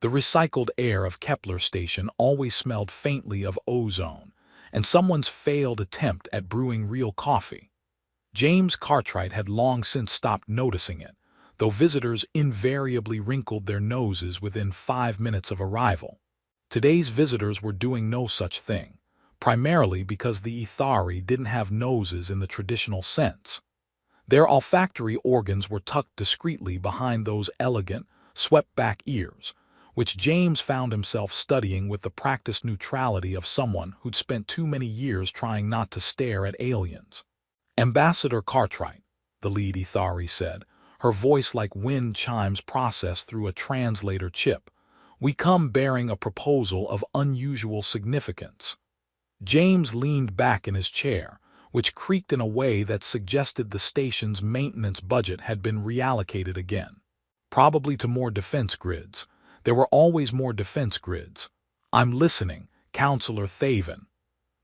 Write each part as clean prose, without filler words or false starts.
The recycled air of Kepler Station always smelled faintly of ozone, and someone's failed attempt at brewing real coffee. James Cartwright had long since stopped noticing it, though visitors invariably wrinkled their noses within 5 minutes of arrival. Today's visitors were doing no such thing, primarily because the Ithari didn't have noses in the traditional sense. Their olfactory organs were tucked discreetly behind those elegant, swept-back ears, which James found himself studying with the practiced neutrality of someone who'd spent too many years trying not to stare at aliens. "Ambassador Cartwright," the lead Ithari said, her voice like wind chimes processed through a translator chip, "we come bearing a proposal of unusual significance." James leaned back in his chair, which creaked in a way that suggested the station's maintenance budget had been reallocated again. Probably to more defense grids. There were always more defense grids. "I'm listening, Counselor Thaven."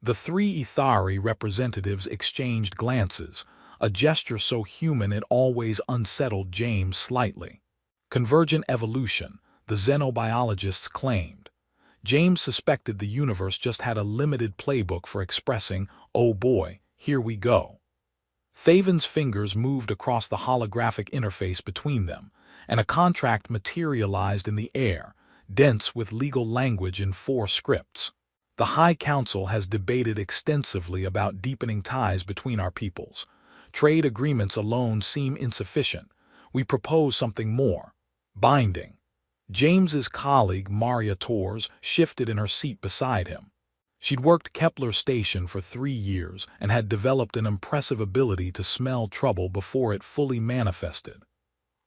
The three Ithari representatives exchanged glances, a gesture so human it always unsettled James slightly. Convergent evolution, the xenobiologists claimed. James suspected the universe just had a limited playbook for expressing, "Oh boy, here we go." Thaven's fingers moved across the holographic interface between them, and a contract materialized in the air, dense with legal language in 4 scripts. "The High Council has debated extensively about deepening ties between our peoples. Trade agreements alone seem insufficient. We propose something more. Binding." James's colleague, Maria Torres, shifted in her seat beside him. She'd worked Kepler Station for 3 years and had developed an impressive ability to smell trouble before it fully manifested.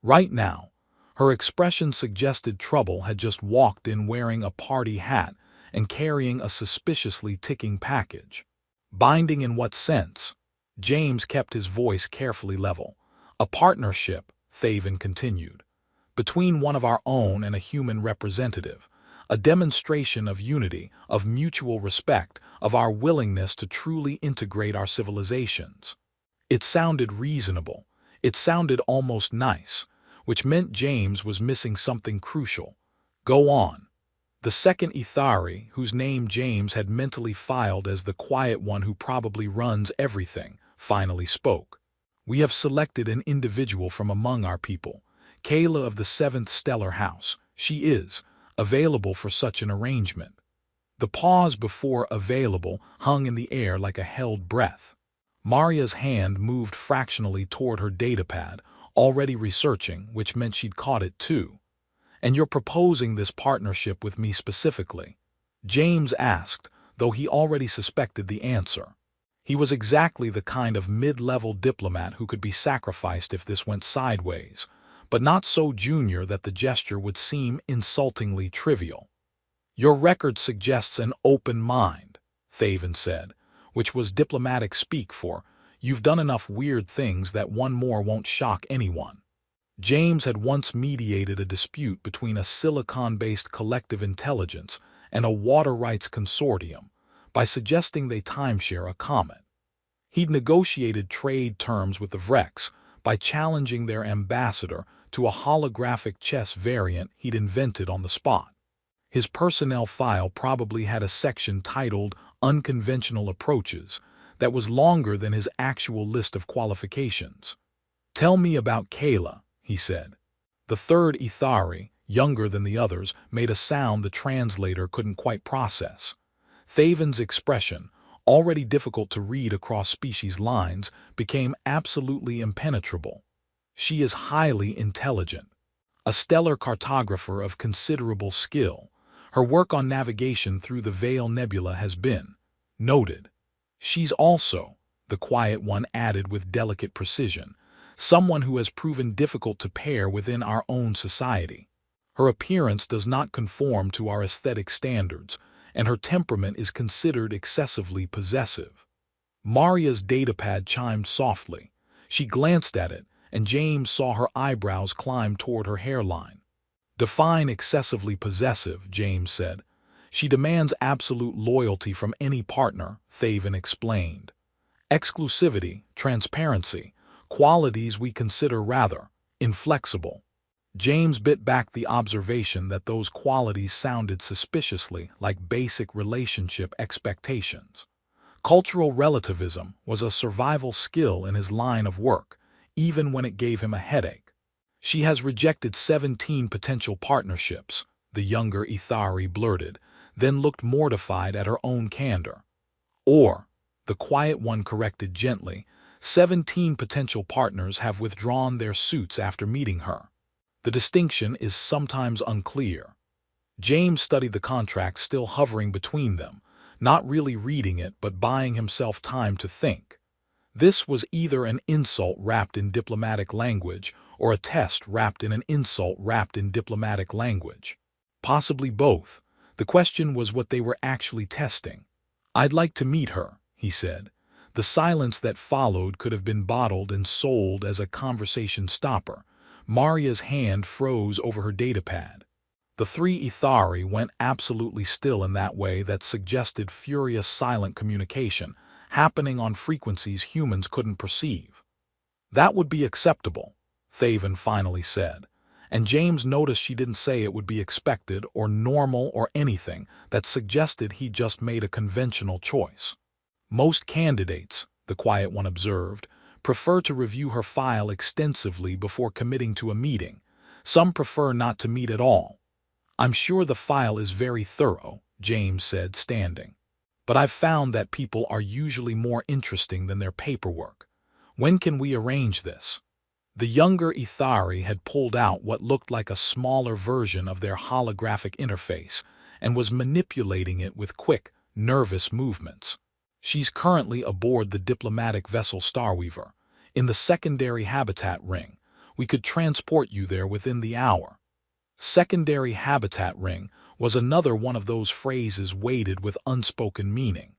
Right now, her expression suggested trouble had just walked in wearing a party hat and carrying a suspiciously ticking package. "Binding in what sense?" James kept his voice carefully level. "A partnership," Thaven continued, "between one of our own and a human representative. A demonstration of unity, of mutual respect, of our willingness to truly integrate our civilizations." It sounded reasonable. It sounded almost nice, which meant James was missing something crucial. "Go on." The second Ithari, whose name James had mentally filed as the quiet one who probably runs everything, finally spoke. "We have selected an individual from among our people, Kayla of the 7th Stellar House. She is available for such an arrangement." The pause before "available" hung in the air like a held breath. Maria's hand moved fractionally toward her datapad, already researching, which meant she'd caught it too. "And you're proposing this partnership with me specifically?" James asked, though he already suspected the answer. He was exactly the kind of mid-level diplomat who could be sacrificed if this went sideways, but not so junior that the gesture would seem insultingly trivial. "Your record suggests an open mind," Thaven said, which was diplomatic speak for, "you've done enough weird things that one more won't shock anyone." James had once mediated a dispute between a silicon-based collective intelligence and a water rights consortium by suggesting they timeshare a comet. He'd negotiated trade terms with the Vrex by challenging their ambassador to a holographic chess variant he'd invented on the spot. His personnel file probably had a section titled "Unconventional Approaches" that was longer than his actual list of qualifications. "Tell me about Kayla," he said. The third Ithari, younger than the others, made a sound the translator couldn't quite process. Thaven's expression, already difficult to read across species lines, became absolutely impenetrable. "She is highly intelligent. A stellar cartographer of considerable skill. Her work on navigation through the Veil Nebula has been noted. She's also," the quiet one added with delicate precision, "someone who has proven difficult to pair within our own society. Her appearance does not conform to our aesthetic standards, and her temperament is considered excessively possessive." Maria's datapad chimed softly. She glanced at it, and James saw her eyebrows climb toward her hairline. "Define excessively possessive," James said. "She demands absolute loyalty from any partner," Thaven explained. "Exclusivity, transparency, qualities we consider rather inflexible." James bit back the observation that those qualities sounded suspiciously like basic relationship expectations. Cultural relativism was a survival skill in his line of work, even when it gave him a headache. She has rejected 17 potential partnerships, the younger Ithari blurted, then looked mortified at her own candor. Or, the quiet one corrected gently, 17 potential partners have withdrawn their suits after meeting her. The distinction is sometimes unclear. James studied the contract still hovering between them, not really reading it but buying himself time to think. This was either an insult wrapped in diplomatic language or a test wrapped in an insult wrapped in diplomatic language. Possibly both. The question was what they were actually testing. "I'd like to meet her," he said. The silence that followed could have been bottled and sold as a conversation stopper. Maria's hand froze over her datapad. The three Ithari went absolutely still in that way that suggested furious silent communication, happening on frequencies humans couldn't perceive. "That would be acceptable," Thaven finally said, and James noticed she didn't say it would be expected or normal or anything that suggested he just made a conventional choice. "Most candidates," the quiet one observed, "prefer to review her file extensively before committing to a meeting. Some prefer not to meet at all." "I'm sure the file is very thorough," James said, standing. "But I've found that people are usually more interesting than their paperwork. When can we arrange this?" The younger Ithari had pulled out what looked like a smaller version of their holographic interface and was manipulating it with quick, nervous movements. "She's currently aboard the diplomatic vessel Starweaver, in the secondary habitat ring. We could transport you there within the hour." Secondary habitat ring was another one of those phrases weighted with unspoken meaning.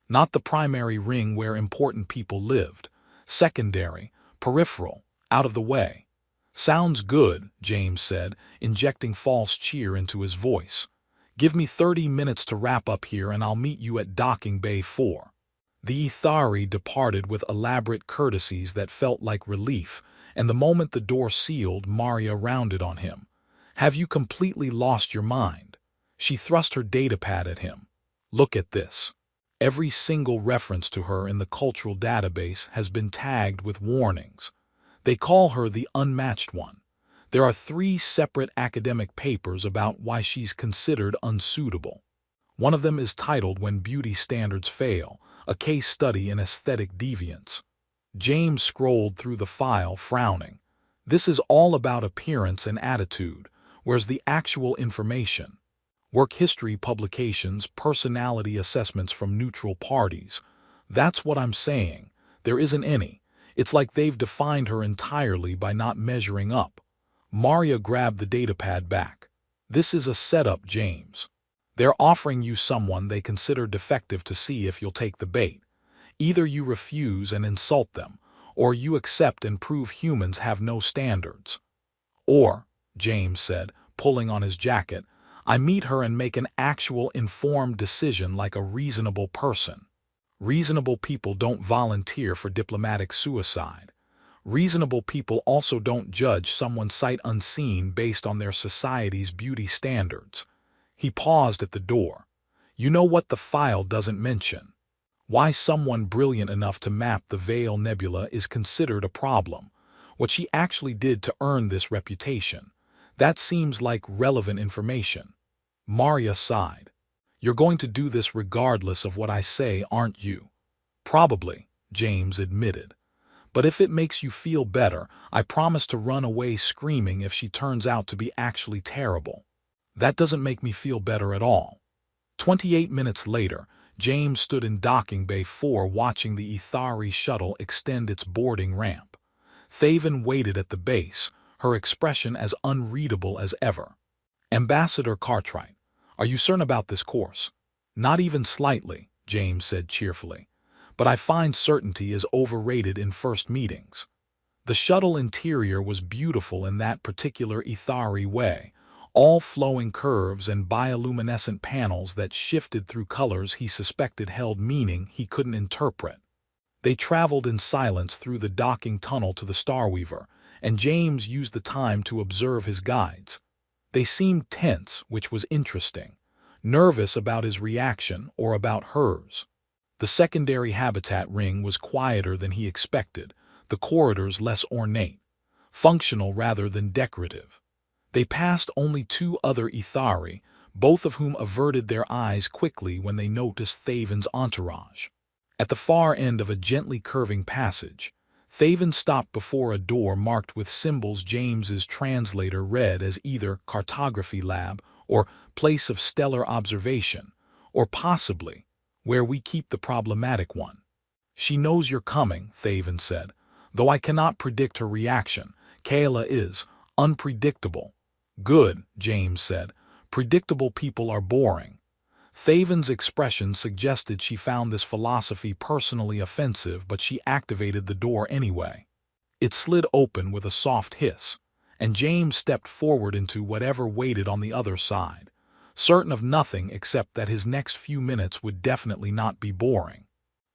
Not the primary ring where important people lived. Secondary, peripheral, out of the way. "Sounds good," James said, injecting false cheer into his voice. "Give me 30 minutes to wrap up here and I'll meet you at Docking Bay 4. The Ithari departed with elaborate courtesies that felt like relief, and the moment the door sealed, Maria rounded on him. "Have you completely lost your mind?" She thrust her datapad at him. "Look at this." Every single reference to her in the cultural database has been tagged with warnings. They call her the unmatched one. There are 3 separate academic papers about why she's considered unsuitable. One of them is titled "When Beauty Standards Fail, a Case Study in Aesthetic Deviance." James scrolled through the file, frowning. This is all about appearance and attitude. Where's the actual information? Work history publications, personality assessments from neutral parties. That's what I'm saying. There isn't any. It's like they've defined her entirely by not measuring up. Maria grabbed the datapad back. "This is a setup, James. They're offering you someone they consider defective to see if you'll take the bait. Either you refuse and insult them, or you accept and prove humans have no standards. Or," James said, pulling on his jacket, "I meet her and make an actual informed decision like a reasonable person. Reasonable people don't volunteer for diplomatic suicide. Reasonable people also don't judge someone sight unseen based on their society's beauty standards." He paused at the door. "You know what the file doesn't mention? Why someone brilliant enough to map the Veil Nebula is considered a problem. What she actually did to earn this reputation. That seems like relevant information." Maria sighed. "You're going to do this regardless of what I say, aren't you?" "Probably," James admitted. "But if it makes you feel better, I promise to run away screaming if she turns out to be actually terrible." "That doesn't make me feel better at all." 28 minutes later, James stood in Docking Bay 4 watching the Ithari shuttle extend its boarding ramp. Thaven waited at the base, her expression as unreadable as ever. "Ambassador Cartwright, are you certain about this course?" "Not even slightly," James said cheerfully. "But I find certainty is overrated in first meetings." The shuttle interior was beautiful in that particular Ithari way, all flowing curves and bioluminescent panels that shifted through colors he suspected held meaning he couldn't interpret. They traveled in silence through the docking tunnel to the Starweaver, and James used the time to observe his guides. They seemed tense, which was interesting, nervous about his reaction or about hers. The secondary habitat ring was quieter than he expected, the corridors less ornate, functional rather than decorative. They passed only two other Ithari, both of whom averted their eyes quickly when they noticed Thaven's entourage. At the far end of a gently curving passage, Thaven stopped before a door marked with symbols James's translator read as either cartography lab or place of stellar observation, or possibly where we keep the problematic one. She knows you're coming, Thaven said, though I cannot predict her reaction. Kayla is unpredictable. Good, James said. Predictable people are boring. Thaven's expression suggested she found this philosophy personally offensive, but she activated the door anyway. It slid open with a soft hiss, and James stepped forward into whatever waited on the other side, certain of nothing except that his next few minutes would definitely not be boring.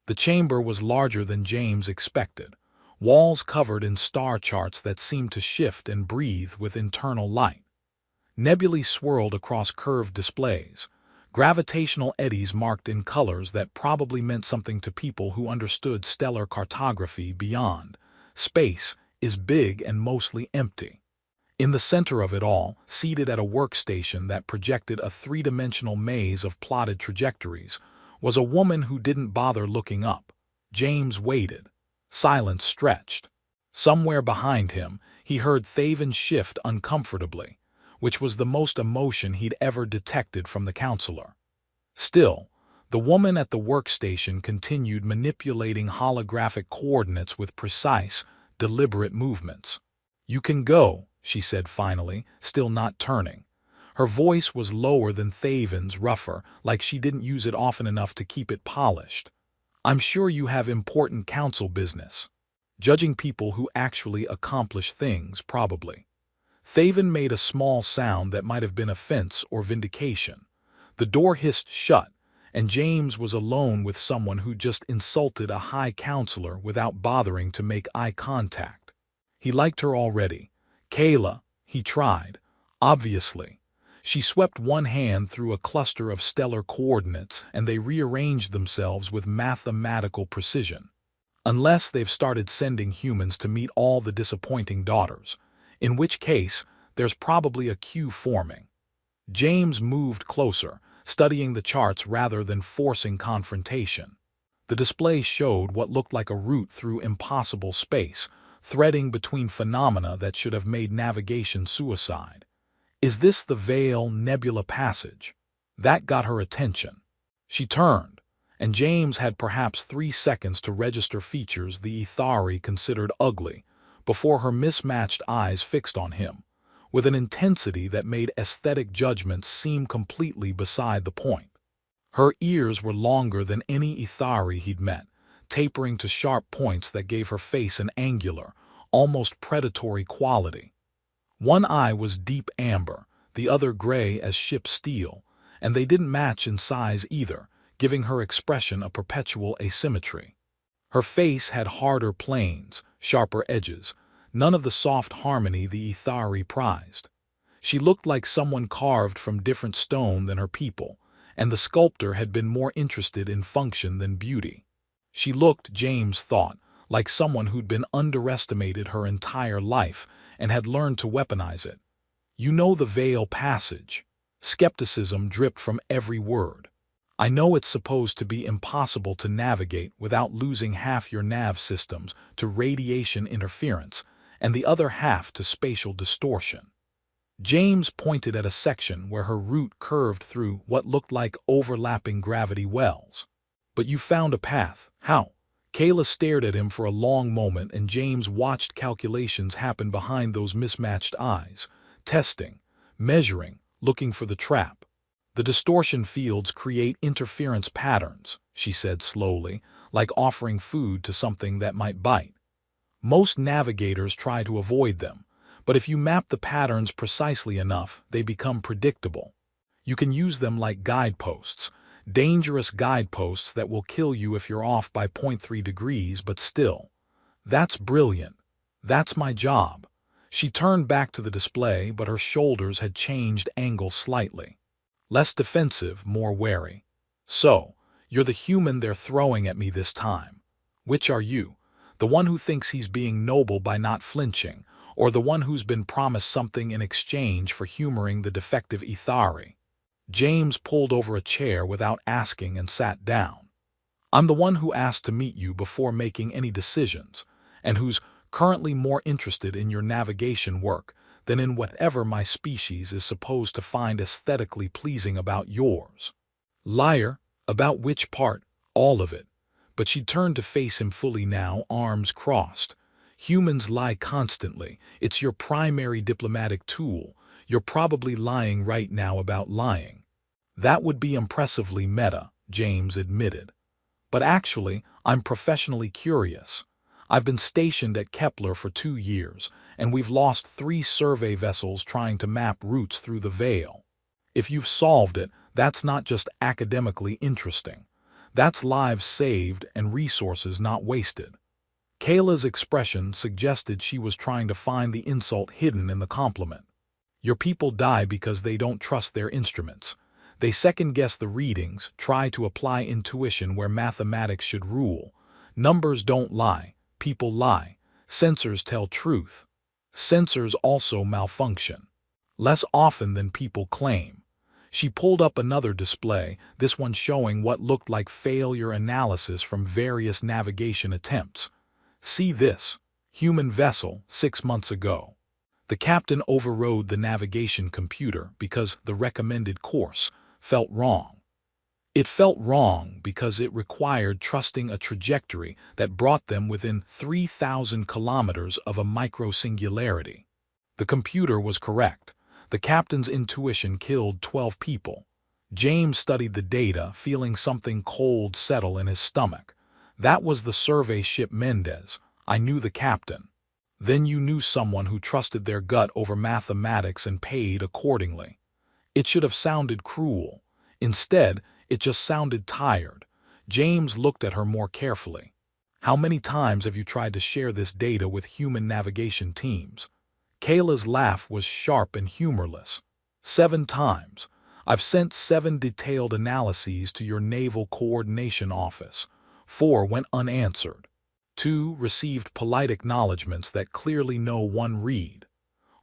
The chamber was larger than James expected, walls covered in star charts that seemed to shift and breathe with internal light. Nebulae swirled across curved displays, gravitational eddies marked in colors that probably meant something to people who understood stellar cartography. Beyond, space is big and mostly empty. In the center of it all, seated at a workstation that projected a three-dimensional maze of plotted trajectories, was a woman who didn't bother looking up. James waited. Silence stretched. Somewhere behind him, he heard Thaven shift uncomfortably, which was the most emotion he'd ever detected from the counselor. Still, the woman at the workstation continued manipulating holographic coordinates with precise, deliberate movements. "You can go," she said finally, still not turning. Her voice was lower than Thaven's, rougher, like she didn't use it often enough to keep it polished. "I'm sure you have important council business. Judging people who actually accomplish things, probably." Thaven made a small sound that might have been offense or vindication. The door hissed shut, and James was alone with someone who just insulted a high counselor without bothering to make eye contact. He liked her already. "Kayla," he tried. "Obviously." She swept one hand through a cluster of stellar coordinates, and they rearranged themselves with mathematical precision. "Unless they've started sending humans to meet all the disappointing daughters, in which case there's probably a queue forming." James moved closer, studying the charts rather than forcing confrontation. The display showed what looked like a route through impossible space, threading between phenomena that should have made navigation suicide. "Is this the Veil Nebula Passage?" That got her attention. She turned, and James had perhaps 3 seconds to register features the Ithari considered ugly, before her mismatched eyes fixed on him, with an intensity that made aesthetic judgments seem completely beside the point. Her ears were longer than any Ithari he'd met, tapering to sharp points that gave her face an angular, almost predatory quality. One eye was deep amber, the other gray as ship's steel, and they didn't match in size either, giving her expression a perpetual asymmetry. Her face had harder planes, sharper edges, none of the soft harmony the Ithari prized. She looked like someone carved from different stone than her people, and the sculptor had been more interested in function than beauty. She looked, James thought, like someone who'd been underestimated her entire life and had learned to weaponize it. "You know the Veil Passage." Skepticism dripped from every word. "I know it's supposed to be impossible to navigate without losing half your nav systems to radiation interference and the other half to spatial distortion." James pointed at a section where her route curved through what looked like overlapping gravity wells. "But you found a path. How?" Kayla stared at him for a long moment, and James watched calculations happen behind those mismatched eyes, testing, measuring, looking for the trap. "The distortion fields create interference patterns," she said slowly, like offering food to something that might bite. "Most navigators try to avoid them, but if you map the patterns precisely enough, they become predictable. You can use them like guideposts, dangerous guideposts that will kill you if you're off by 0.3 degrees, but still. That's brilliant. That's my job." She turned back to the display, but her shoulders had changed angle slightly. Less defensive, more wary. So, you're the human they're throwing at me this time. Which are you? The one who thinks he's being noble by not flinching, or the one who's been promised something in exchange for humoring the defective Ithari? James pulled over a chair without asking and sat down. I'm the one who asked to meet you before making any decisions, and who's currently more interested in your navigation work than in whatever my species is supposed to find aesthetically pleasing about yours. Liar, about which part? All of it. But she turned to face him fully now, arms crossed. Humans lie constantly. It's your primary diplomatic tool. You're probably lying right now about lying. That would be impressively meta, James admitted. But actually, I'm professionally curious. I've been stationed at Kepler for 2 years, and we've lost 3 survey vessels trying to map routes through the Veil. If you've solved it, that's not just academically interesting. That's lives saved and resources not wasted. Kayla's expression suggested she was trying to find the insult hidden in the compliment. Your people die because they don't trust their instruments. They second-guess the readings, try to apply intuition where mathematics should rule. Numbers don't lie. People lie. Sensors tell truth. Sensors also malfunction. Less often than people claim. She pulled up another display, this one showing what looked like failure analysis from various navigation attempts. See this. Human vessel, 6 months ago. The captain overrode the navigation computer because the recommended course felt wrong. It felt wrong because it required trusting a trajectory that brought them within 3,000 kilometers of a microsingularity. The computer was correct. The captain's intuition killed 12 people. James studied the data, feeling something cold settle in his stomach. That was the survey ship Mendez. I knew the captain. Then you knew someone who trusted their gut over mathematics and paid accordingly. It should have sounded cruel. Instead, it just sounded tired. James looked at her more carefully. How many times have you tried to share this data with human navigation teams? Kayla's laugh was sharp and humorless. 7 times. I've sent 7 detailed analyses to your Naval Coordination Office. 4 went unanswered. 2 received polite acknowledgments that clearly no one read.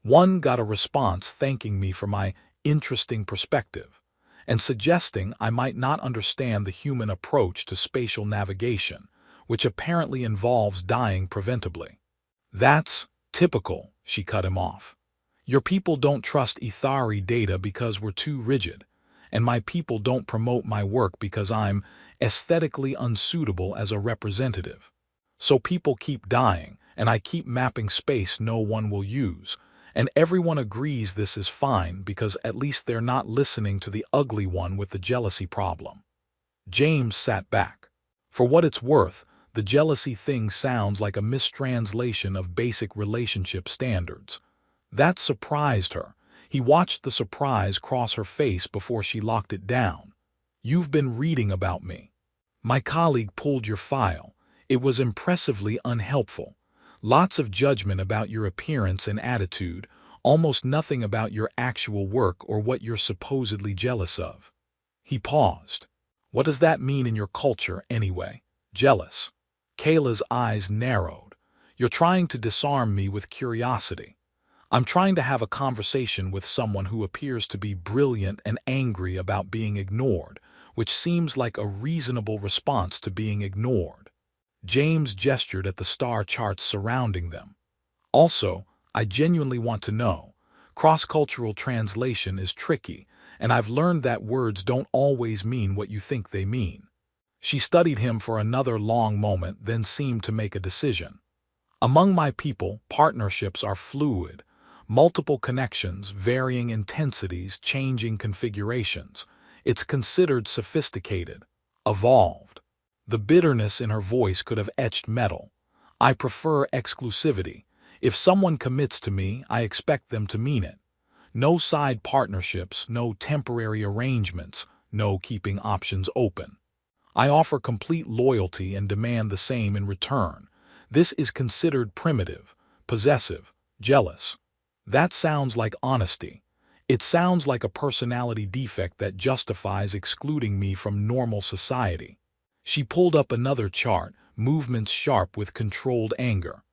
1 got a response thanking me for my interesting perspective and suggesting I might not understand the human approach to spatial navigation, which apparently involves dying preventably. That's typical, she cut him off. Your people don't trust Ithari data because we're too rigid, and my people don't promote my work because I'm aesthetically unsuitable as a representative. So people keep dying, and I keep mapping space no one will use, and everyone agrees this is fine because at least they're not listening to the ugly one with the jealousy problem. James sat back. For what it's worth, the jealousy thing sounds like a mistranslation of basic relationship standards. That surprised her. He watched the surprise cross her face before she locked it down. You've been reading about me. My colleague pulled your file. It was impressively unhelpful. Lots of judgment about your appearance and attitude, almost nothing about your actual work or what you're supposedly jealous of. He paused. What does that mean in your culture, anyway? Jealous. Kayla's eyes narrowed. You're trying to disarm me with curiosity. I'm trying to have a conversation with someone who appears to be brilliant and angry about being ignored, which seems like a reasonable response to being ignored. James gestured at the star charts surrounding them. Also, I genuinely want to know. Cross-cultural translation is tricky, and I've learned that words don't always mean what you think they mean. She studied him for another long moment, then seemed to make a decision. Among my people, partnerships are fluid. Multiple connections, varying intensities, changing configurations. It's considered sophisticated, evolved. The bitterness in her voice could have etched metal. I prefer exclusivity. If someone commits to me, I expect them to mean it. No side partnerships, no temporary arrangements, no keeping options open. I offer complete loyalty and demand the same in return. This is considered primitive, possessive, Jealous. That sounds like honesty. It sounds like a personality defect that justifies excluding me from normal society. She pulled up another chart, movements sharp with controlled anger.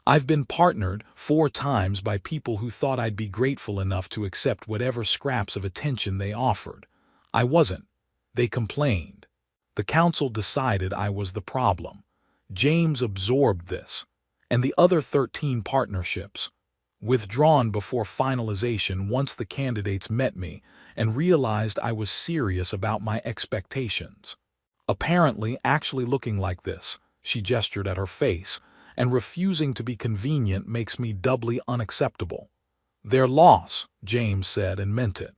I've been partnered 4 times by people who thought I'd be grateful enough to accept whatever scraps of attention they offered. I wasn't. They complained. The council decided I was the problem. James absorbed this. And the other 13 partnerships, withdrawn before finalization once the candidates met me and realized I was serious about my expectations. Apparently, actually looking like this, she gestured at her face, and refusing to be convenient makes me doubly unacceptable. Their loss, James said and meant it.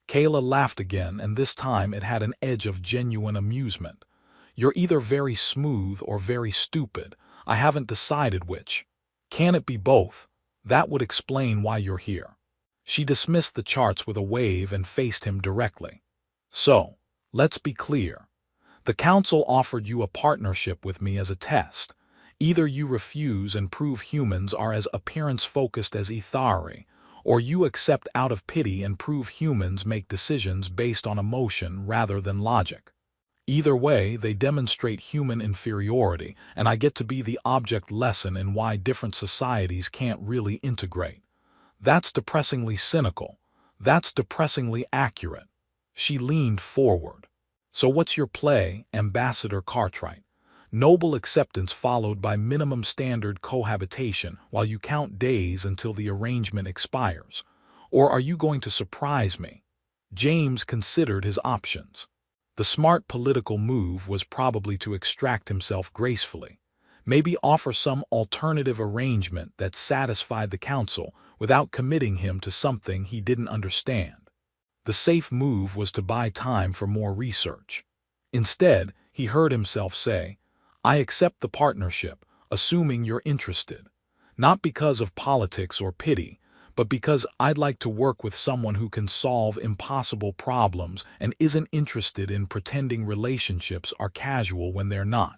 Kayla laughed again, and this time it had an edge of genuine amusement. You're either very smooth or very stupid. I haven't decided which. Can it be both? That would explain why you're here. She dismissed the charts with a wave and faced him directly. So, let's be clear. The council offered you a partnership with me as a test. Either you refuse and prove humans are as appearance-focused as Ethari, or you accept out of pity and prove humans make decisions based on emotion rather than logic. Either way, they demonstrate human inferiority, and I get to be the object lesson in why different societies can't really integrate. That's depressingly cynical. That's depressingly accurate. She leaned forward. So what's your play, Ambassador Cartwright? Noble acceptance followed by minimum standard cohabitation while you count days until the arrangement expires. Or are you going to surprise me? James considered his options. The smart political move was probably to extract himself gracefully. Maybe offer some alternative arrangement that satisfied the council without committing him to something he didn't understand. The safe move was to buy time for more research. Instead, he heard himself say, I accept the partnership, assuming you're interested. Not because of politics or pity, but because I'd like to work with someone who can solve impossible problems and isn't interested in pretending relationships are casual when they're not.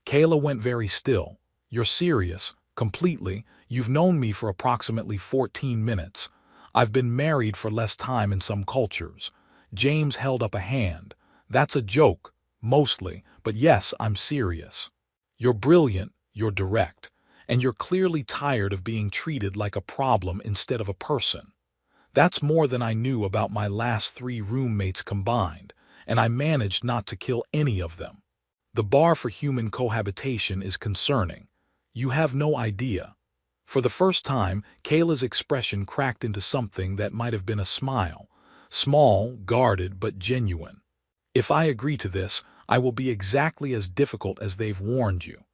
Kayla went very still. You're serious, completely. You've known me for approximately 14 minutes. I've been married for less time in some cultures. James held up a hand. That's a joke, mostly, but yes, I'm serious. You're brilliant, you're direct, and you're clearly tired of being treated like a problem instead of a person. That's more than I knew about my last 3 roommates combined, and I managed not to kill any of them. The bar for human cohabitation is concerning. You have no idea. For the first time, Kayla's expression cracked into something that might have been a smile. Small, guarded, but genuine. If I agree to this, I will be exactly as difficult as they've warned you.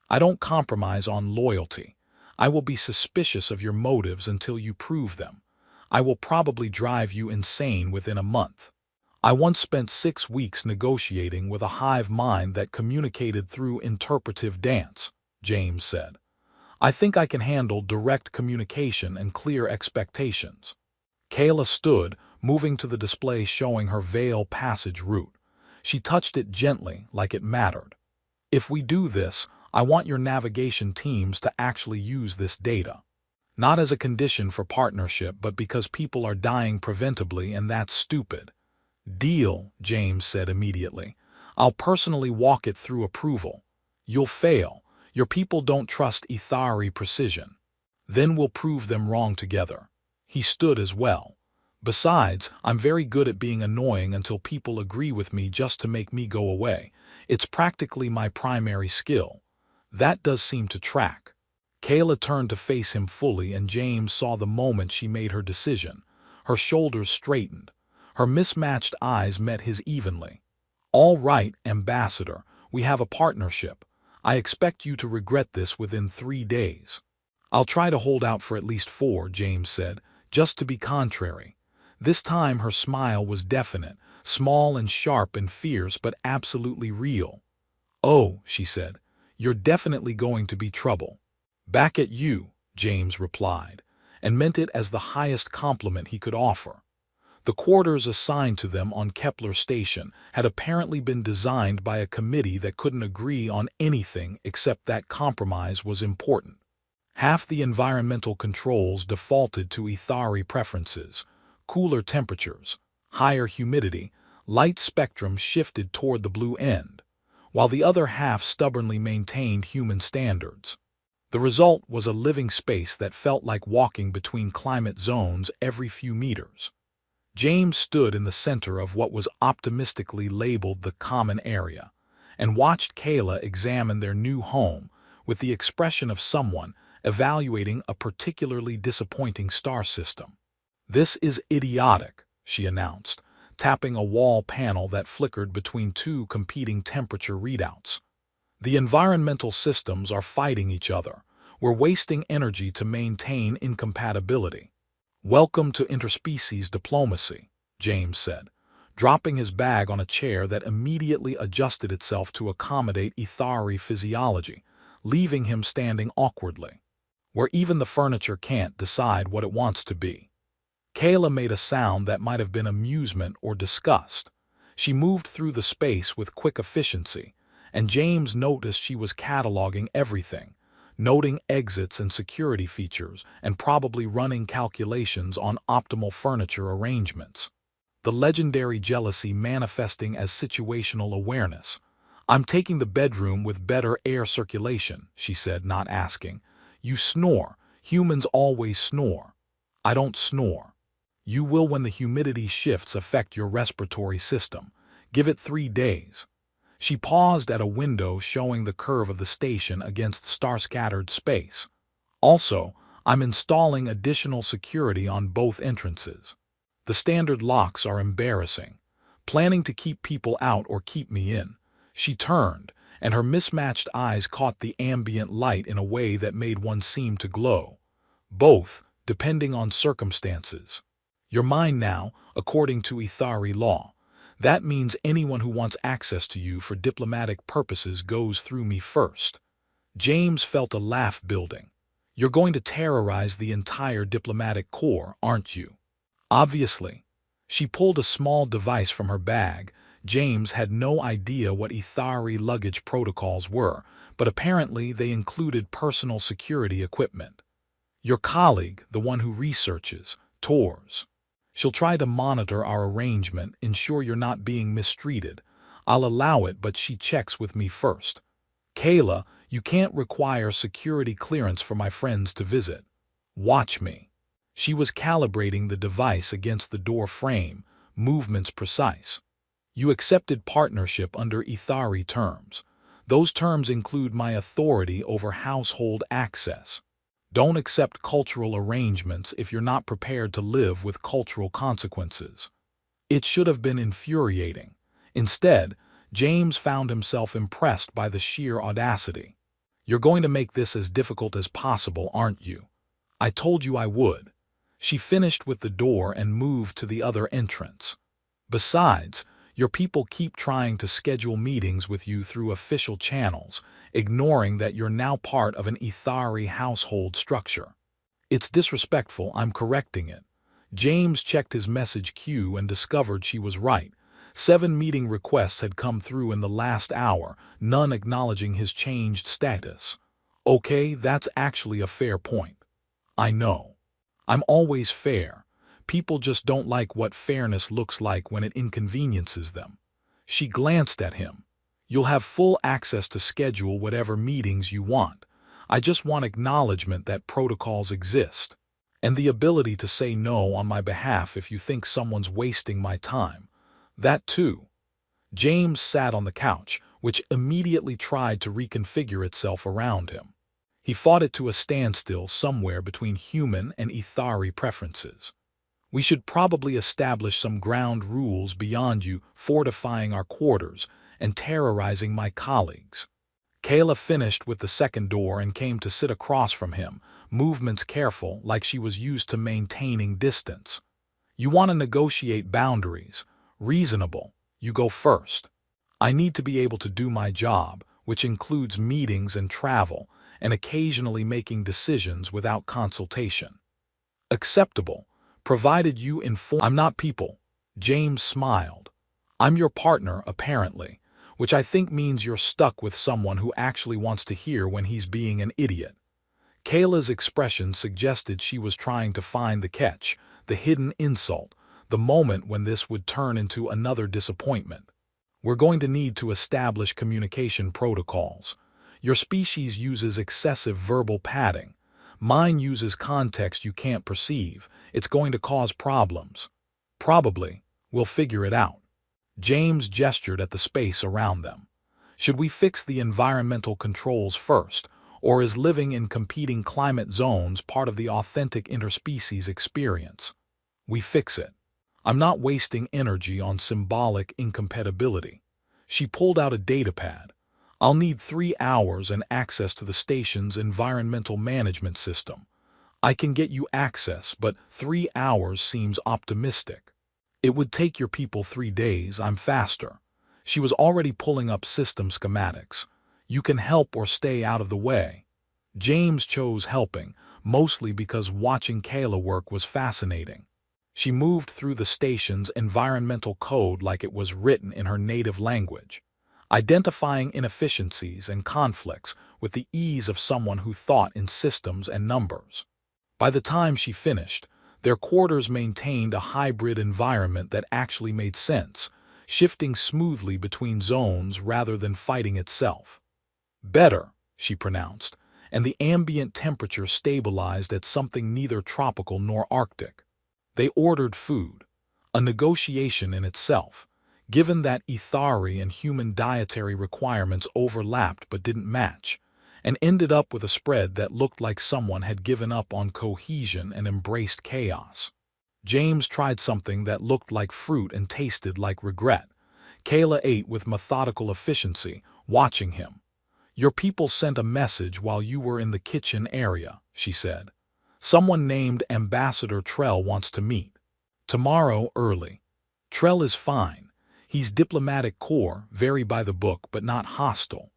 I don't compromise on loyalty. I will be suspicious of your motives until you prove them. I will probably drive you insane within a month. I once spent 6 weeks negotiating with a hive mind that communicated through interpretive dance, James said. I think I can handle direct communication and clear expectations. Kayla stood, moving to the display showing her veil passage route. She touched it gently, like it mattered. If we do this, I want your navigation teams to actually use this data. Not as a condition for partnership, but because people are dying preventably and that's stupid. Deal, James said immediately. I'll personally walk it through approval. You'll fail. Your people don't trust Ethari precision. Then we'll prove them wrong together. He stood as well. Besides, I'm very good at being annoying until people agree with me just to make me go away. It's practically my primary skill. That does seem to track. Kayla turned to face him fully, and James saw the moment she made her decision. Her shoulders straightened. Her mismatched eyes met his evenly. All right, Ambassador, we have a partnership. I expect you to regret this within 3 days. I'll try to hold out for at least 4, James said, just to be contrary. This time her smile was definite, small and sharp and fierce, but absolutely real. Oh, she said, you're definitely going to be trouble. Back at you, James replied, and meant it as the highest compliment he could offer. The quarters assigned to them on Kepler Station had apparently been designed by a committee that couldn't agree on anything except that compromise was important. Half the environmental controls defaulted to Ethari preferences: cooler temperatures, higher humidity, light spectrum shifted toward the blue end, while the other half stubbornly maintained human standards. The result was a living space that felt like walking between climate zones every few meters. James stood in the center of what was optimistically labeled the common area, and watched Kayla examine their new home with the expression of someone evaluating a particularly disappointing star system. "This is idiotic," she announced, tapping a wall panel that flickered between two competing temperature readouts. "The environmental systems are fighting each other. We're wasting energy to maintain incompatibility." "Welcome to interspecies diplomacy," James said, dropping his bag on a chair that immediately adjusted itself to accommodate Ethari physiology, leaving him standing awkwardly. "Where even the furniture can't decide what it wants to be." Kayla made a sound that might have been amusement or disgust. She moved through the space with quick efficiency, and James noticed she was cataloging everything, noting exits and security features, and probably running calculations on optimal furniture arrangements. The legendary jealousy manifesting as situational awareness. "I'm taking the bedroom with better air circulation," she said, not asking. "You snore. Humans always snore." "I don't snore." "You will when the humidity shifts affect your respiratory system. Give it 3 days." She paused at a window showing the curve of the station against star-scattered space. "Also, I'm installing additional security on both entrances. The standard locks are embarrassing. Planning to keep people out or keep me in." She turned, and her mismatched eyes caught the ambient light in a way that made one seem to glow. "Both, depending on circumstances. You're mine now, according to Ethari law. That means anyone who wants access to you for diplomatic purposes goes through me first." James felt a laugh building. "You're going to terrorize the entire diplomatic corps, aren't you?" "Obviously." She pulled a small device from her bag. James had no idea what Ethari luggage protocols were, but apparently they included personal security equipment. "Your colleague, the one who researches, tours. She'll try to monitor our arrangement, ensure you're not being mistreated. I'll allow it, but she checks with me first." "Kayla, you can't require security clearance for my friends to visit." "Watch me." She was calibrating the device against the door frame, movements precise. "You accepted partnership under Ethari terms. Those terms include my authority over household access. Don't accept cultural arrangements if you're not prepared to live with cultural consequences." It should have been infuriating. Instead, James found himself impressed by the sheer audacity. "You're going to make this as difficult as possible, aren't you?" "I told you I would." She finished with the door and moved to the other entrance. "Besides, your people keep trying to schedule meetings with you through official channels, ignoring that you're now part of an Ethari household structure. It's disrespectful, I'm correcting it." James checked his message queue and discovered she was right. 7 meeting requests had come through in the last hour, none acknowledging his changed status. "Okay, that's actually a fair point." "I know. I'm always fair. People just don't like what fairness looks like when it inconveniences them." She glanced at him. "You'll have full access to schedule whatever meetings you want. I just want acknowledgement that protocols exist. And the ability to say no on my behalf if you think someone's wasting my time. That too." James sat on the couch, which immediately tried to reconfigure itself around him. He fought it to a standstill somewhere between human and Ethari preferences. "We should probably establish some ground rules beyond you fortifying our quarters and terrorizing my colleagues." Kayla finished with the second door and came to sit across from him, movements careful like she was used to maintaining distance. "You want to negotiate boundaries. Reasonable. You go first. I need to be able to do my job, which includes meetings and travel, and occasionally making decisions without consultation." "Acceptable, provided you inform—" "I'm not people." James smiled. "I'm your partner, apparently, which I think means you're stuck with someone who actually wants to hear when he's being an idiot." Kayla's expression suggested she was trying to find the catch, the hidden insult, the moment when this would turn into another disappointment. We're going to need to establish communication protocols. Your species uses excessive verbal padding. Mine uses context you can't perceive. It's going to cause problems. Probably. We'll figure it out. James gestured at the space around them. Should we fix the environmental controls first, or is living in competing climate zones part of the authentic interspecies experience? We fix it. I'm not wasting energy on symbolic incompatibility. She pulled out a datapad. I'll need 3 hours and access to the station's environmental management system. I can get you access, but 3 hours seems optimistic. It would take your people 3 days, I'm faster. She was already pulling up system schematics. You can help or stay out of the way. James chose helping, mostly because watching Kayla work was fascinating. She moved through the station's environmental code like it was written in her native language, identifying inefficiencies and conflicts with the ease of someone who thought in systems and numbers. By the time she finished, their quarters maintained a hybrid environment that actually made sense, shifting smoothly between zones rather than fighting itself. Better, she pronounced, and the ambient temperature stabilized at something neither tropical nor Arctic. They ordered food, a negotiation in itself, given that Ethari and human dietary requirements overlapped but didn't match, and ended up with a spread that looked like someone had given up on cohesion and embraced chaos. James tried something that looked like fruit and tasted like regret. Kayla ate with methodical efficiency, watching him. Your people sent a message while you were in the kitchen area, she said. Someone named Ambassador Trell wants to meet. Tomorrow early. Trell is fine. He's diplomatic corps, very by the book but not hostile.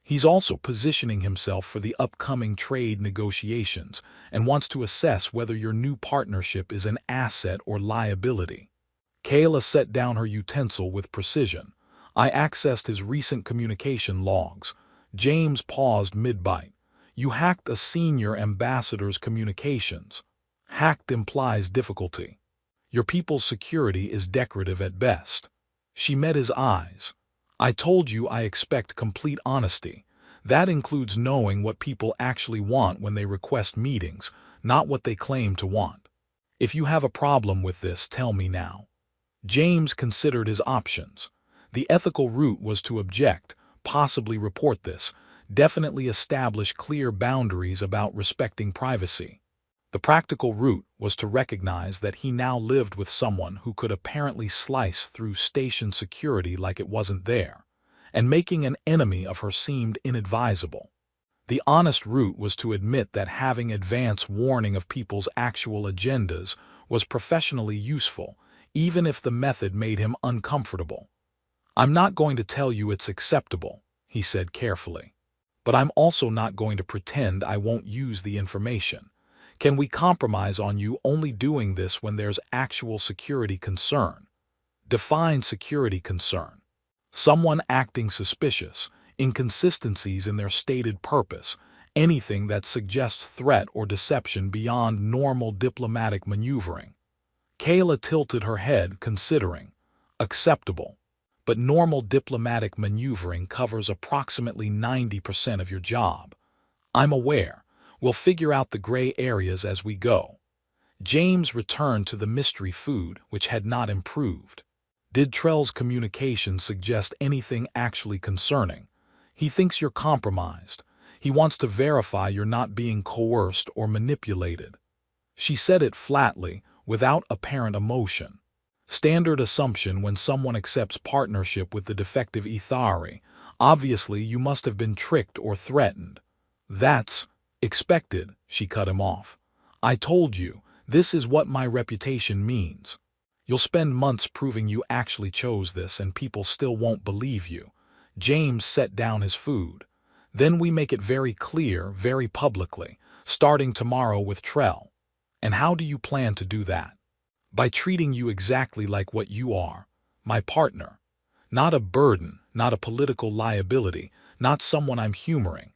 He's also positioning himself for the upcoming trade negotiations and wants to assess whether your new partnership is an asset or liability. Kayla set down her utensil with precision. I accessed his recent communication logs. James paused mid-bite. You hacked a senior ambassador's communications. Hacked implies difficulty. Your people's security is decorative at best. She met his eyes. I told you I expect complete honesty. That includes knowing what people actually want when they request meetings, not what they claim to want. If you have a problem with this, tell me now. James considered his options. The ethical route was to object, possibly report this, definitely establish clear boundaries about respecting privacy. The practical route was to recognize that he now lived with someone who could apparently slice through station security like it wasn't there, and making an enemy of her seemed inadvisable. The honest route was to admit that having advance warning of people's actual agendas was professionally useful, even if the method made him uncomfortable. I'm not going to tell you it's acceptable, he said carefully. But I'm also not going to pretend I won't use the information. Can we compromise on you only doing this when there's actual security concern? Define security concern. Someone acting suspicious, inconsistencies in their stated purpose, anything that suggests threat or deception beyond normal diplomatic maneuvering. Kayla tilted her head, considering. Acceptable. But normal diplomatic maneuvering covers approximately 90% of your job. I'm aware. We'll figure out the gray areas as we go. James returned to the mystery food, which had not improved. Did Trell's communication suggest anything actually concerning? He thinks you're compromised. He wants to verify you're not being coerced or manipulated. She said it flatly, without apparent emotion. Standard assumption when someone accepts partnership with the defective Ethari. Obviously, you must have been tricked or threatened. That's expected, she cut him off. I told you, this is what my reputation means. You'll spend months proving you actually chose this and people still won't believe you. James set down his food. Then we make it very clear, very publicly, starting tomorrow with Trell. And how do you plan to do that? By treating you exactly like what you are, my partner. Not a burden, not a political liability, not someone I'm humoring.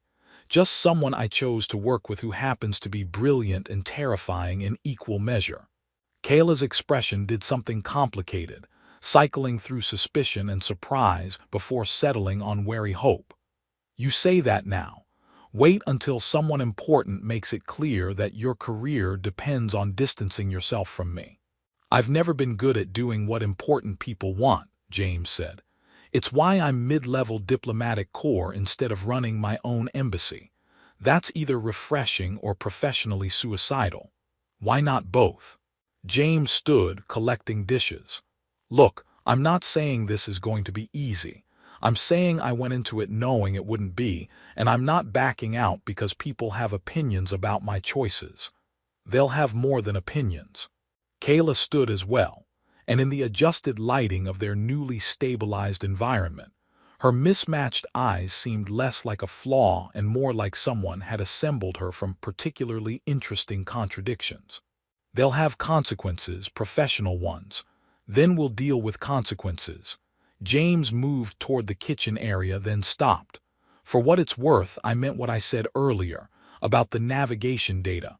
Just someone I chose to work with who happens to be brilliant and terrifying in equal measure. Kayla's expression did something complicated, cycling through suspicion and surprise before settling on wary hope. You say that now. Wait until someone important makes it clear that your career depends on distancing yourself from me. I've never been good at doing what important people want, James said. It's why I'm mid-level diplomatic corps instead of running my own embassy. That's either refreshing or professionally suicidal. Why not both? James stood, collecting dishes. Look, I'm not saying this is going to be easy. I'm saying I went into it knowing it wouldn't be, and I'm not backing out because people have opinions about my choices. They'll have more than opinions. Kayla stood as well, and in the adjusted lighting of their newly stabilized environment, her mismatched eyes seemed less like a flaw and more like someone had assembled her from particularly interesting contradictions. They'll have consequences, professional ones. Then we'll deal with consequences. James moved toward the kitchen area, then stopped. For what it's worth, I meant what I said earlier about the navigation data.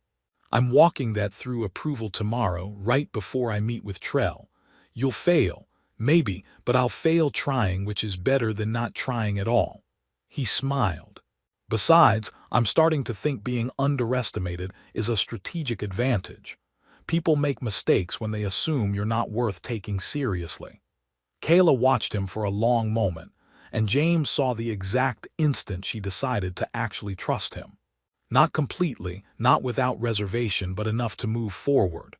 I'm walking that through approval tomorrow, right before I meet with Trell. You'll fail, maybe, but I'll fail trying, which is better than not trying at all. He smiled. Besides, I'm starting to think being underestimated is a strategic advantage. People make mistakes when they assume you're not worth taking seriously. Kayla watched him for a long moment, and James saw the exact instant she decided to actually trust him. Not completely, not without reservation, but enough to move forward.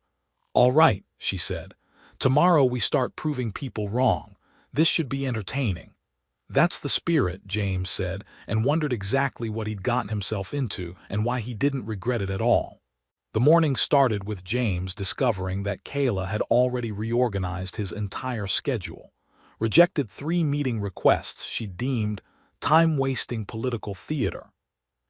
All right, she said. Tomorrow we start proving people wrong. This should be entertaining. That's the spirit, James said, and wondered exactly what he'd gotten himself into and why he didn't regret it at all. The morning started with James discovering that Kayla had already reorganized his entire schedule, rejected 3 meeting requests she deemed time-wasting political theater,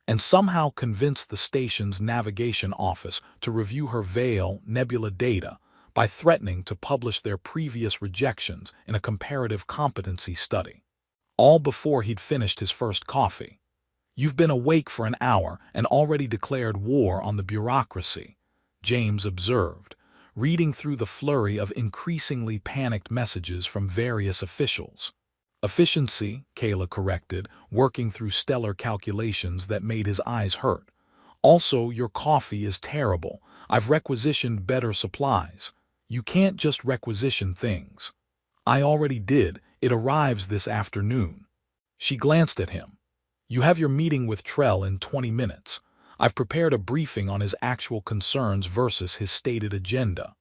and somehow convinced the station's navigation office to review her Veil Nebula data by threatening to publish their previous rejections in a comparative competency study. All before he'd finished his first coffee. You've been awake for an hour and already declared war on the bureaucracy, James observed, reading through the flurry of increasingly panicked messages from various officials. Efficiency, Kayla corrected, working through stellar calculations that made his eyes hurt. Also, your coffee is terrible. I've requisitioned better supplies. You can't just requisition things. I already did. It arrives this afternoon. She glanced at him. You have your meeting with Trell in 20 minutes. I've prepared a briefing on his actual concerns versus his stated agenda.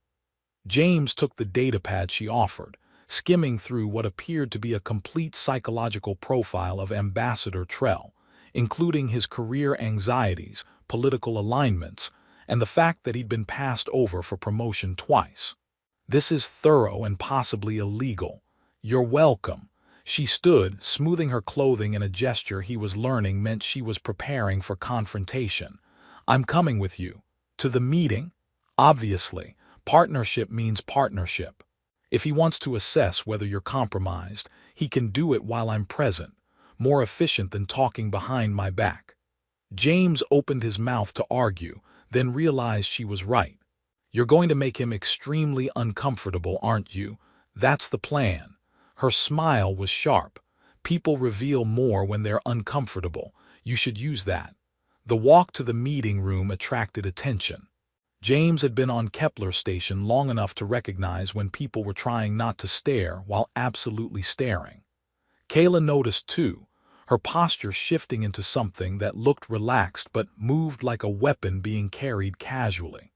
James took the datapad she offered, skimming through what appeared to be a complete psychological profile of Ambassador Trell, including his career anxieties, political alignments, and the fact that he'd been passed over for promotion twice. This is thorough and possibly illegal. You're welcome. She stood, smoothing her clothing in a gesture he was learning meant she was preparing for confrontation. I'm coming with you. To the meeting? Obviously, partnership means partnership. If he wants to assess whether you're compromised, he can do it while I'm present, more efficient than talking behind my back. James opened his mouth to argue, then realized she was right. You're going to make him extremely uncomfortable, aren't you? That's the plan. Her smile was sharp. People reveal more when they're uncomfortable. You should use that. The walk to the meeting room attracted attention. James had been on Kepler Station long enough to recognize when people were trying not to stare while absolutely staring. Kayla noticed too, her posture shifting into something that looked relaxed but moved like a weapon being carried casually.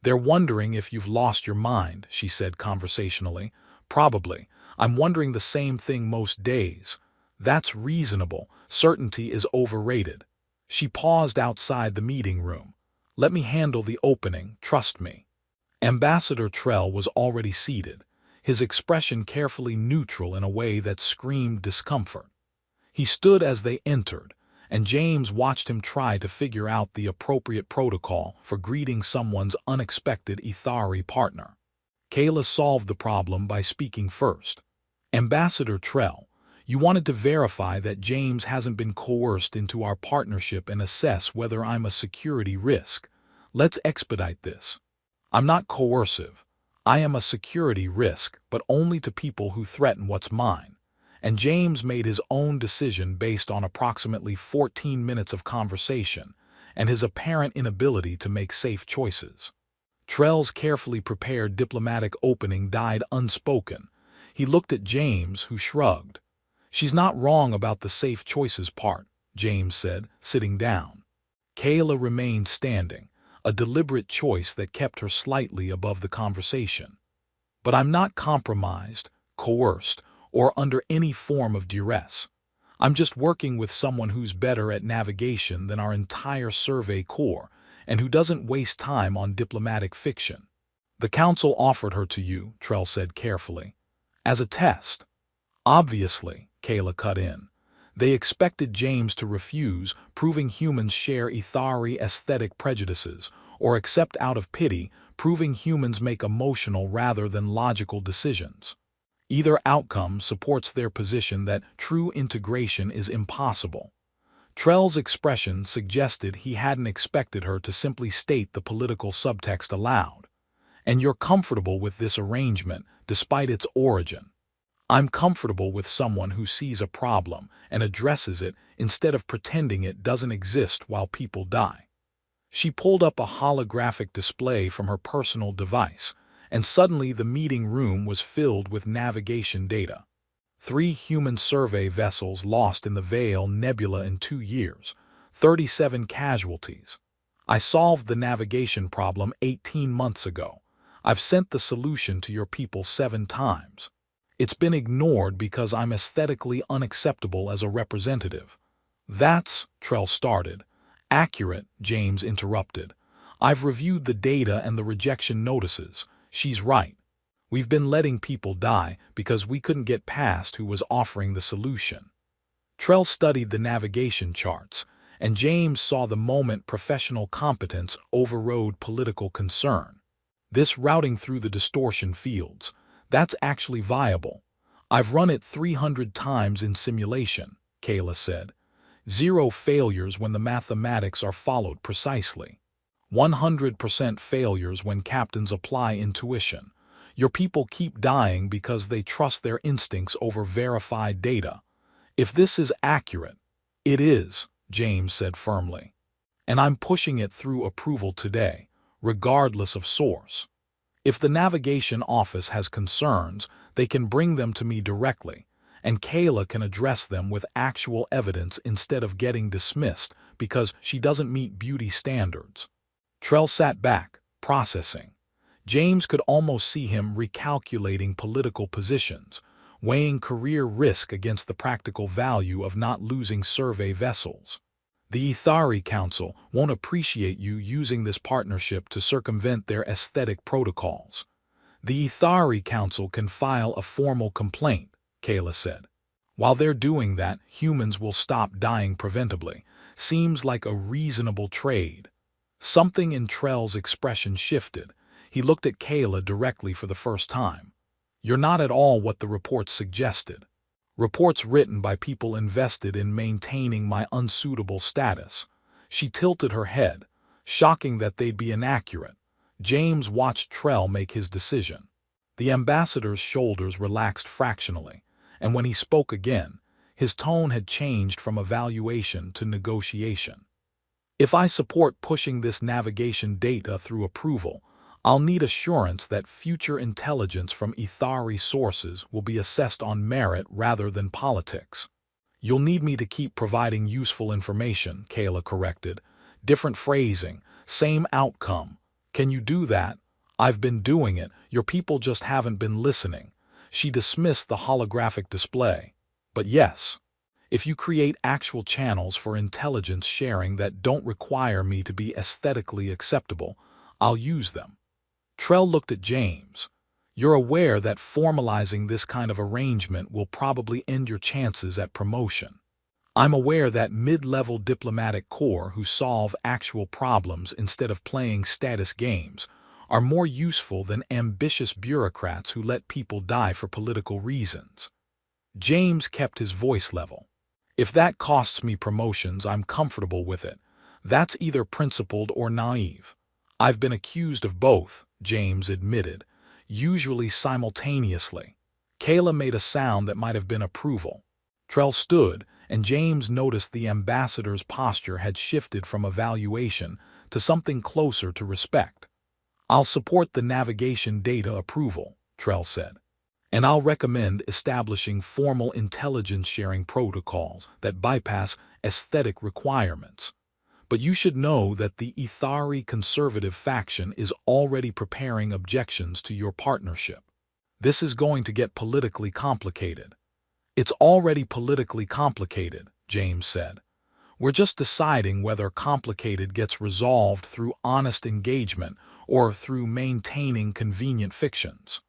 They're wondering if you've lost your mind, she said conversationally. Probably. I'm wondering the same thing most days. That's reasonable. Certainty is overrated. She paused outside the meeting room. Let me handle the opening, trust me. Ambassador Trell was already seated, his expression carefully neutral in a way that screamed discomfort. He stood as they entered, and James watched him try to figure out the appropriate protocol for greeting someone's unexpected Ethari partner. Kayla solved the problem by speaking first. Ambassador Trell, You wanted to verify that James hasn't been coerced into our partnership and assess whether I'm a security risk. Let's expedite this. I'm not coercive. I am a security risk, but only to people who threaten what's mine. And James made his own decision based on approximately 14 minutes of conversation and his apparent inability to make safe choices. Trell's carefully prepared diplomatic opening died unspoken. He looked at James, who shrugged. "She's not wrong about the safe choices part," James said, sitting down. Kayla remained standing, a deliberate choice that kept her slightly above the conversation. "But I'm not compromised, coerced, or under any form of duress. I'm just working with someone who's better at navigation than our entire survey corps and who doesn't waste time on diplomatic fiction." "The council offered her to you," Trell said carefully, "as a test." "Obviously," Kayla cut in. "They expected James to refuse, proving humans share Ithari aesthetic prejudices, or accept out of pity, proving humans make emotional rather than logical decisions. Either outcome supports their position that true integration is impossible." Trell's expression suggested he hadn't expected her to simply state the political subtext aloud. "And you're comfortable with this arrangement, despite its origin." "I'm comfortable with someone who sees a problem and addresses it instead of pretending it doesn't exist while people die." She pulled up a holographic display from her personal device, and suddenly the meeting room was filled with navigation data. 3 human survey vessels lost in the Veil Nebula in 2 years, 37 casualties. "I solved the navigation problem 18 months ago. I've sent the solution to your people 7 times. It's been ignored because I'm aesthetically unacceptable as a representative." "That's," Trell started. "Accurate," James interrupted. "I've reviewed the data and the rejection notices. She's right. We've been letting people die because we couldn't get past who was offering the solution." Trell studied the navigation charts, and James saw the moment professional competence overrode political concern. "This routing through the distortion fields, that's actually viable. I've run it 300 times in simulation," Kayla said. "0 failures when the mathematics are followed precisely. 100% failures when captains apply intuition. Your people keep dying because they trust their instincts over verified data. If this is accurate—" "It is," James said firmly. "And I'm pushing it through approval today, regardless of source. If the navigation office has concerns, they can bring them to me directly, and Kayla can address them with actual evidence instead of getting dismissed because she doesn't meet beauty standards." Trell sat back, processing. James could almost see him recalculating political positions, weighing career risk against the practical value of not losing survey vessels. "The Ithari Council won't appreciate you using this partnership to circumvent their aesthetic protocols. The Ithari Council can file a formal complaint," Kayla said. "While they're doing that, humans will stop dying preventably. Seems like a reasonable trade." Something in Trell's expression shifted. He looked at Kayla directly for the first time. "You're not at all what the reports suggested. Reports written by people invested in maintaining my unsuitable status." She tilted her head, shocking that they'd be inaccurate. James watched Trell make his decision. The ambassador's shoulders relaxed fractionally, and when he spoke again, his tone had changed from evaluation to negotiation. "If I support pushing this navigation data through approval, I'll need assurance that future intelligence from Ithari sources will be assessed on merit rather than politics." "You'll need me to keep providing useful information," Kayla corrected. "Different phrasing, same outcome. Can you do that?" "I've been doing it. Your people just haven't been listening." She dismissed the holographic display. "But yes. If you create actual channels for intelligence sharing that don't require me to be aesthetically acceptable, I'll use them." Trell looked at James. "You're aware that formalizing this kind of arrangement will probably end your chances at promotion." "I'm aware that mid-level diplomatic corps who solve actual problems instead of playing status games are more useful than ambitious bureaucrats who let people die for political reasons." James kept his voice level. If that costs me promotions, I'm comfortable with it. That's either principled or naive. I've been accused of both, James admitted, usually simultaneously. Kayla made a sound that might have been approval. Trell stood, and James noticed the ambassador's posture had shifted from evaluation to something closer to respect. I'll support the navigation data approval, Trell said. And I'll recommend establishing formal intelligence sharing protocols that bypass aesthetic requirements. But you should know that the Ithari conservative faction is already preparing objections to your partnership. This is going to get politically complicated. It's already politically complicated, James said. We're just deciding whether complicated gets resolved through honest engagement or through maintaining convenient fictions.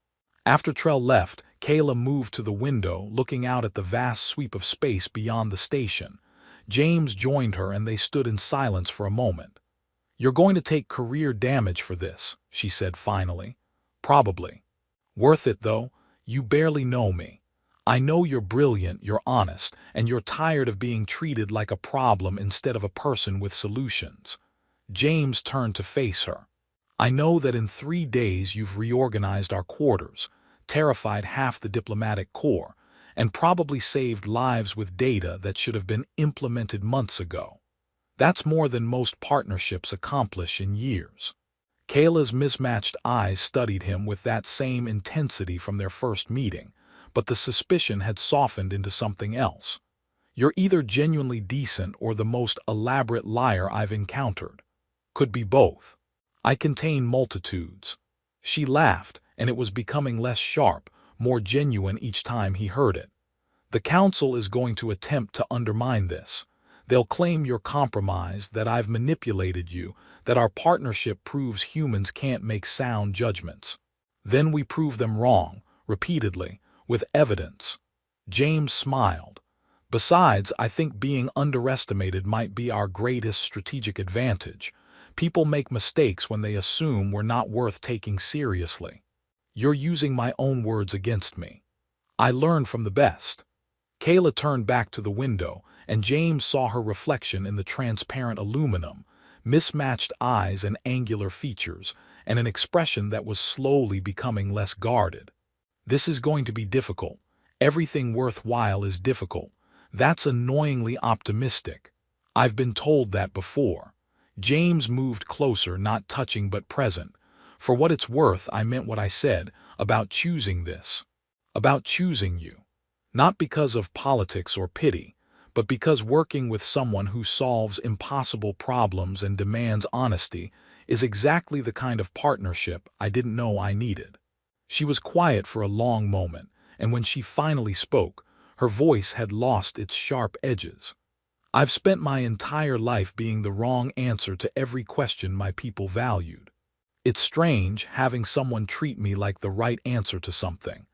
After Trell left, Kayla moved to the window, looking out at the vast sweep of space beyond the station. James joined her and they stood in silence for a moment. "You're going to take career damage for this," she said finally. "Probably. Worth it, though. You barely know me. I know you're brilliant, you're honest, and you're tired of being treated like a problem instead of a person with solutions." James turned to face her. "I know that in 3 days you've reorganized our quarters, terrified half the diplomatic corps, and probably saved lives with data that should have been implemented months ago. That's more than most partnerships accomplish in years." Kayla's mismatched eyes studied him with that same intensity from their first meeting, but the suspicion had softened into something else. "You're either genuinely decent or the most elaborate liar I've encountered. Could be both. I contain multitudes." She laughed, and it was becoming less sharp, more genuine each time he heard it. "The Council is going to attempt to undermine this. They'll claim you're compromised, that I've manipulated you, that our partnership proves humans can't make sound judgments. Then we prove them wrong, repeatedly, with evidence." James smiled. "Besides, I think being underestimated might be our greatest strategic advantage. People make mistakes when they assume we're not worth taking seriously. You're using my own words against me. I learn from the best." Kayla turned back to the window, and James saw her reflection in the transparent aluminum, mismatched eyes and angular features, and an expression that was slowly becoming less guarded. "This is going to be difficult. Everything worthwhile is difficult. That's annoyingly optimistic. I've been told that before." James moved closer, not touching but present. "For what it's worth, I meant what I said about choosing this. About choosing you. Not because of politics or pity, but because working with someone who solves impossible problems and demands honesty is exactly the kind of partnership I didn't know I needed." She was quiet for a long moment, and when she finally spoke, her voice had lost its sharp edges. "I've spent my entire life being the wrong answer to every question my people valued. It's strange having someone treat me like the right answer to something.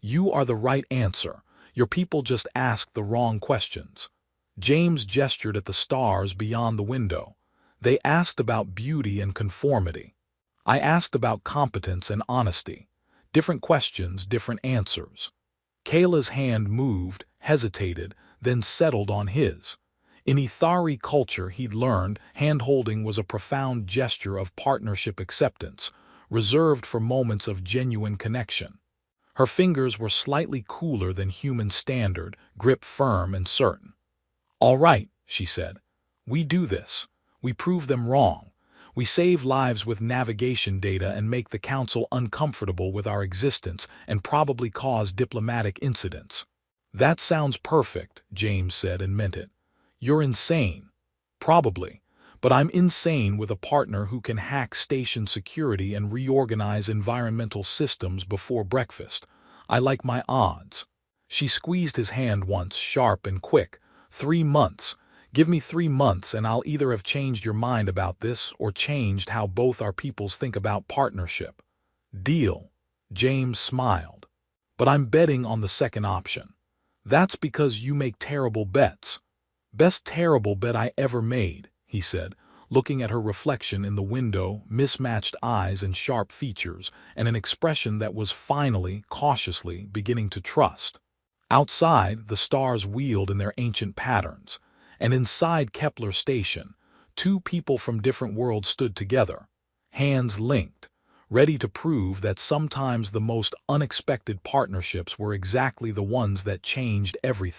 You are the right answer. Your people just ask the wrong questions." James gestured at the stars beyond the window. "They asked about beauty and conformity. I asked about competence and honesty. Different questions, different answers." Kayla's hand moved, hesitated, then settled on his. In Ithari culture, he'd learned, hand-holding was a profound gesture of partnership acceptance, reserved for moments of genuine connection. Her fingers were slightly cooler than human standard, grip firm and certain. "All right," she said. "We do this. We prove them wrong. We save lives with navigation data and make the Council uncomfortable with our existence and probably cause diplomatic incidents." "That sounds perfect," James said, and meant it. "You're insane. Probably. But I'm insane with a partner who can hack station security and reorganize environmental systems before breakfast. I like my odds." She squeezed his hand once, sharp and quick. 3 months. Give me 3 months and I'll either have changed your mind about this or changed how both our peoples think about partnership. "Deal." James smiled. "But I'm betting on the second option." "That's because you make terrible bets." "Best terrible bet I ever made," he said, looking at her reflection in the window, mismatched eyes and sharp features, and an expression that was finally, cautiously, beginning to trust. Outside, the stars wheeled in their ancient patterns, and inside Kepler Station, two people from different worlds stood together, hands linked, ready to prove that sometimes the most unexpected partnerships were exactly the ones that changed everything.